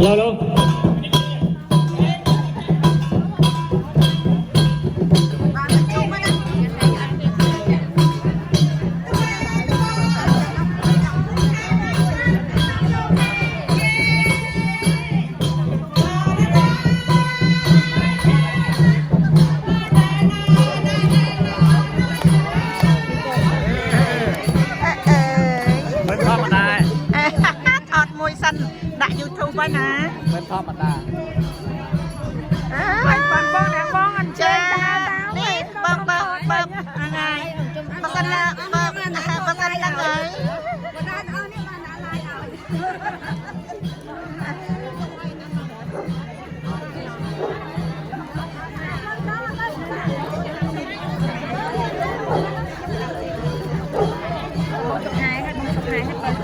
Lalo. Bên thọ mà ta. Thọt môi xanh đại YouTube vậy nè. Bên thọ mà ta. Bông anh chơi đi bông này bông xanh là bông xanh là người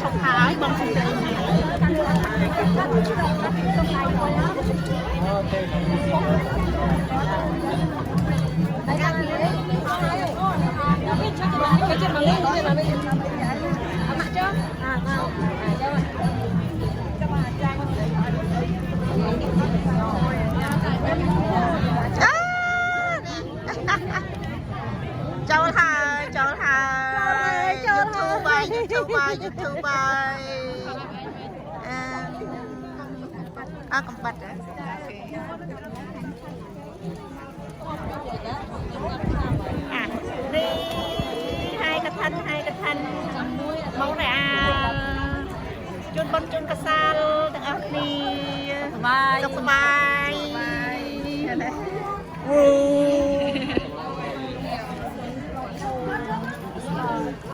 không phải bông xanh châu thà YouTube cầm bật đi hai cái thanh mẫu này chun bông chun cà sa từng áo đi sbài